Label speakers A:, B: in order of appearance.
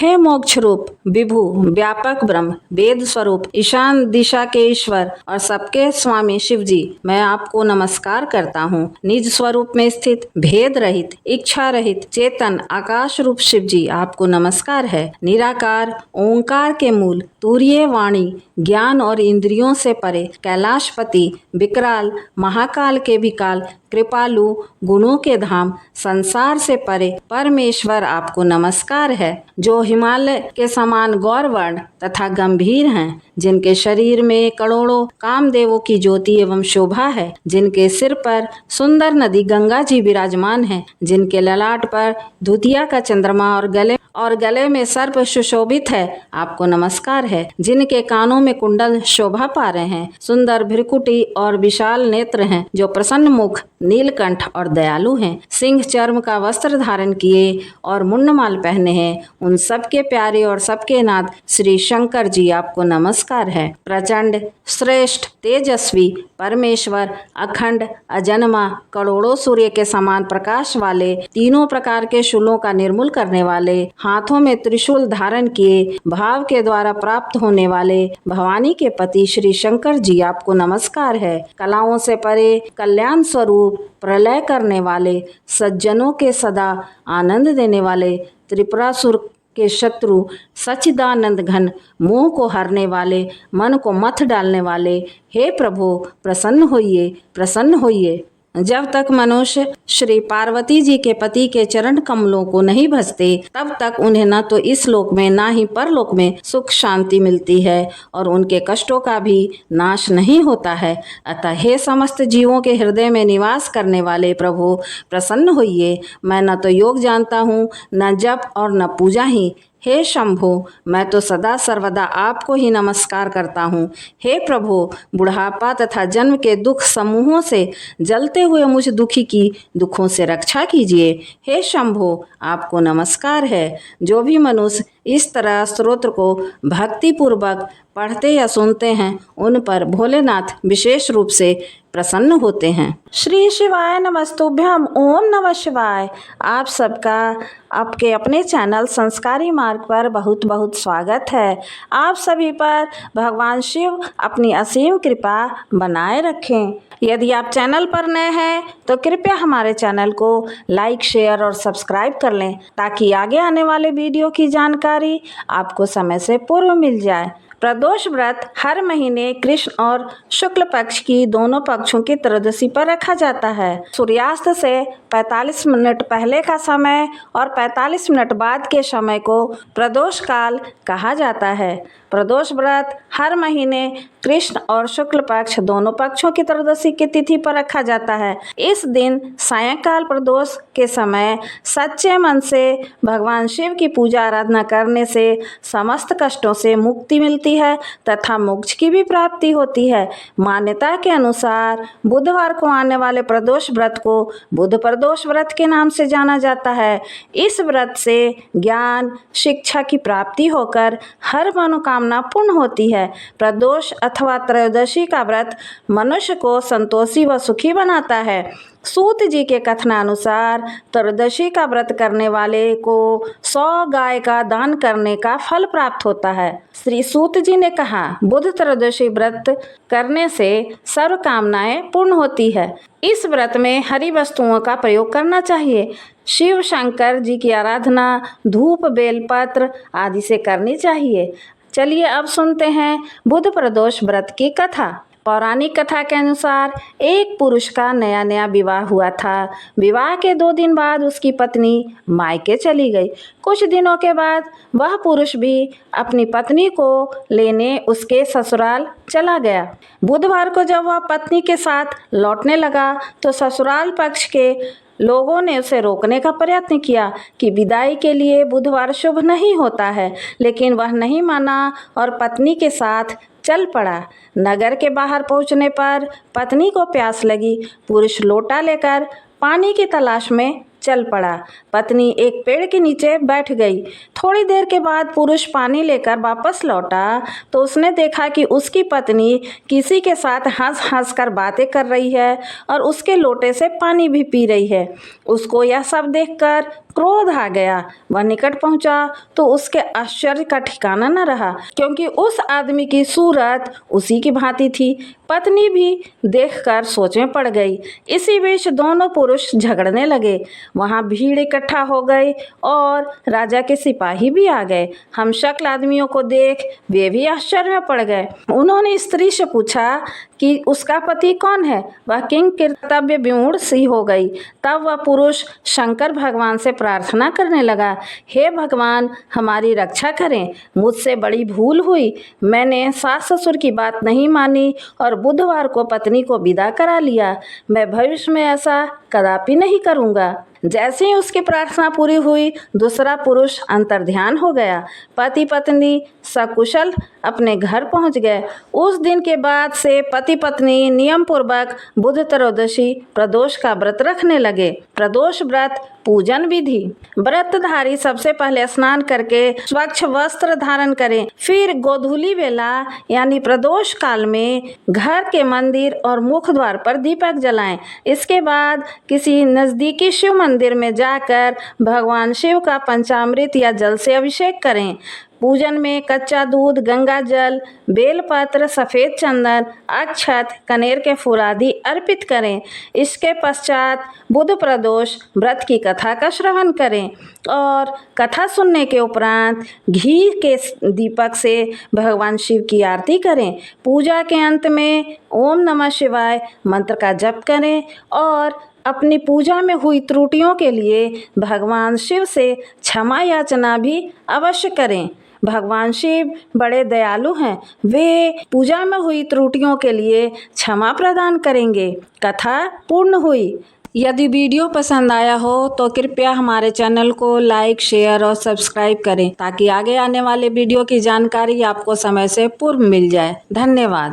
A: हे मोक्ष रूप विभु व्यापक ब्रह्म वेद स्वरूप ईशान दिशा के ईश्वर और सबके स्वामी शिव जी, मैं आपको नमस्कार करता हूँ। निज स्वरूप में स्थित भेद रहित इच्छा रहित चेतन आकाश रूप शिव जी, आपको नमस्कार है। निराकार ओंकार के मूल तूर्य वाणी ज्ञान और इंद्रियों से परे कैलाशपति विकराल महाकाल के भी काल कृपालु गुणों के धाम संसार से परे परमेश्वर, आपको नमस्कार है। जो हिमालय के समान गौरवर्ण तथा गंभीर हैं, जिनके शरीर में करोड़ों कामदेवों की ज्योति एवं शोभा है, जिनके सिर पर सुंदर नदी गंगा जी विराजमान है, जिनके ललाट पर धुतिया का चंद्रमा और गले में सर्प सुशोभित है, आपको नमस्कार है। जिनके कानों में कुंडल शोभा पा रहे हैं, सुंदर भ्रिकुटी और विशाल नेत्र हैं, जो प्रसन्न मुख नीलकंठ और दयालु हैं, सिंह चर्म का वस्त्र धारण किए और मुंडमाल पहने हैं, उन सबके प्यारे और सबके नाथ श्री शंकर जी, आपको नमस्कार है। प्रचंड श्रेष्ठ तेजस्वी परमेश्वर अखंड अजन्मा करोड़ों सूर्य के समान प्रकाश वाले तीनों प्रकार के शूलों का निर्मूल करने वाले, हाथों में त्रिशूल धारण किए भाव के द्वारा प्राप्त होने वाले भवानी के पति श्री शंकर जी, आपको नमस्कार है। कलाओं से परे कल्याण स्वरूप प्रलय करने वाले सज्जनों के सदा आनंद देने वाले त्रिपुरासुर के शत्रु सच्चिदानंद घन मोह को हरने वाले मन को मथ डालने वाले, हे प्रभु प्रसन्न होइए प्रसन्न होइए। जब तक मनुष्य श्री पार्वती जी के पति के चरण कमलों को नहीं भजते, तब तक उन्हें न तो इस लोक में ना ही परलोक में सुख शांति मिलती है और उनके कष्टों का भी नाश नहीं होता है। अतः हे समस्त जीवों के हृदय में निवास करने वाले प्रभु प्रसन्न होइए। मैं न तो योग जानता हूँ, न जप और न पूजा ही। हे शंभो, मैं तो सदा सर्वदा आपको ही नमस्कार करता हूँ। हे प्रभु, बुढ़ापा तथा जन्म के दुख समूहों से जलते हुए मुझ दुखी की दुखों से रक्षा कीजिए। हे शंभो, आपको नमस्कार है। जो भी मनुष्य इस तरह स्तोत्र को भक्ति पूर्वक पढ़ते या सुनते हैं, उन पर भोलेनाथ विशेष रूप से प्रसन्न होते हैं। श्री शिवाय नमस्तुभ्यम, ओम नमः शिवाय। आप सबका आपके अपने चैनल संस्कारी मार्ग पर बहुत बहुत स्वागत है। आप सभी पर भगवान शिव अपनी असीम कृपा बनाए रखें। यदि आप चैनल पर नए हैं तो कृपया हमारे चैनल को लाइक शेयर और सब्सक्राइब कर लें, ताकि आगे आने वाले वीडियो की जानकारी आपको समय से पूर्व मिल जाए। प्रदोष व्रत हर महीने कृष्ण और शुक्ल पक्ष की दोनों पक्षों की त्रयोदशी पर रखा जाता है। सूर्यास्त से 45 मिनट पहले का समय और 45 मिनट बाद के समय को प्रदोष काल कहा जाता है। प्रदोष व्रत हर महीने कृष्ण और शुक्ल पक्ष दोनों पक्षों की त्रयोदशी की तिथि पर रखा जाता है। इस दिन सायंकाल प्रदोष के समय सच्चे मन से भगवान शिव की पूजा आराधना करने से समस्त कष्टों से मुक्ति मिलती है तथा मोक्ष की भी प्राप्ति होती है। मान्यता के अनुसार बुधवार को आने वाले प्रदोष व्रत को बुध प्रदोष व्रत के नाम से जाना जाता है। इस व्रत से ज्ञान शिक्षा की प्राप्ति होकर हर मनोकामना पूर्ण होती है। प्रदोष अथवा त्रयोदशी का व्रत मनुष्य को संतोषी व सुखी बनाता है। सूत जी के कथनानुसार त्रयोदशी का व्रत करने वाले को 100 गाय का दान करने का फल प्राप्त होता है। श्री सूत जी ने कहा, बुध त्रयोदशी व्रत करने से सर्व कामनाएं पूर्ण होती है। इस व्रत में हरी वस्तुओं का प्रयोग करना चाहिए। शिव शंकर जी की आराधना धूप बेलपत्र आदि से करनी चाहिए। चलिए अब सुनते हैं बुध प्रदोष व्रत की कथा। पौराणिक कथा के अनुसार एक पुरुष का नया नया विवाह हुआ था। विवाह के 2 दिन बाद उसकी पत्नी मायके चली गई। कुछ दिनों के बाद वह पुरुष भी अपनी पत्नी को लेने उसके ससुराल चला गया। बुधवार को जब वह पत्नी के साथ लौटने लगा तो ससुराल पक्ष के लोगों ने उसे रोकने का प्रयत्न किया कि विदाई के लिए बुधवार शुभ नहीं होता है, लेकिन वह नहीं माना और पत्नी के साथ चल पड़ा। नगर के बाहर पहुंचने पर पत्नी को प्यास लगी। पुरुष लोटा लेकर पानी की तलाश में चल पड़ा। पत्नी एक पेड़ के नीचे बैठ गई। थोड़ी देर के बाद पुरुष पानी लेकर वापस लौटा तो उसने देखा कि उसकी पत्नी किसी के साथ हंस हंस कर बातें कर रही है और उसके लोटे से पानी भी पी रही है। उसको यह सब देखकर क्रोध आ गया। वह निकट पहुंचा तो उसके आश्चर्य का ठिकाना न रहा, क्योंकि उस आदमी की सूरत उसी की भांति थी। पत्नी भी देखकर सोच में पड़ गई। इसी बीच दोनों पुरुष झगड़ने लगे। वहां भीड़ इकट्ठा हो गई और राजा के सिपाही भी आ गए। हमशक्ल आदमियों को देख वे भी आश्चर्य में पड़ गए। उन्होंने स्त्री से पूछा कि उसका पति कौन है। वह किंग कर्तव्य विमूढ़ सी हो गई। तब वह पुरुष शंकर भगवान से प्रार्थना करने लगा, हे भगवान, हमारी रक्षा करें। मुझसे बड़ी भूल हुई। मैंने सास ससुर की बात नहीं मानी और बुधवार को पत्नी को विदा करा लिया। मैं भविष्य में ऐसा कदापि नहीं करूँगा। जैसे ही उसकी प्रार्थना पूरी हुई, दूसरा पुरुष अंतर्ध्यान हो गया। पति पत्नी सकुशल अपने घर पहुंच गए। उस दिन के बाद से पति पत्नी नियम पूर्वक बुध त्रयोदशी प्रदोष का व्रत रखने लगे। प्रदोष व्रत पूजन विधि। व्रतधारी सबसे पहले स्नान करके स्वच्छ वस्त्र धारण करें। फिर गोधूली वेला यानी प्रदोष काल में घर के मंदिर और मुख द्वार पर दीपक जलाएं। इसके बाद किसी नज़दीकी शिव मंदिर में जाकर भगवान शिव का पंचामृत या जल से अभिषेक करें। पूजन में कच्चा दूध, गंगा जल, बेलपत्र, सफ़ेद चंदन, अक्षत, कनेर के फूल आदि अर्पित करें। इसके पश्चात बुध प्रदोष व्रत की कथा का श्रवण करें और कथा सुनने के उपरांत घी के दीपक से भगवान शिव की आरती करें। पूजा के अंत में ओम नमः शिवाय मंत्र का जप करें और अपनी पूजा में हुई त्रुटियों के लिए भगवान शिव से क्षमा याचना भी अवश्य करें। भगवान शिव बड़े दयालु हैं। वे पूजा में हुई त्रुटियों के लिए क्षमा प्रदान करेंगे। कथा पूर्ण हुई। यदि वीडियो पसंद आया हो तो कृपया हमारे चैनल को लाइक, शेयर और सब्सक्राइब करें ताकि आगे आने वाले वीडियो की जानकारी आपको समय से पूर्व मिल जाए। धन्यवाद।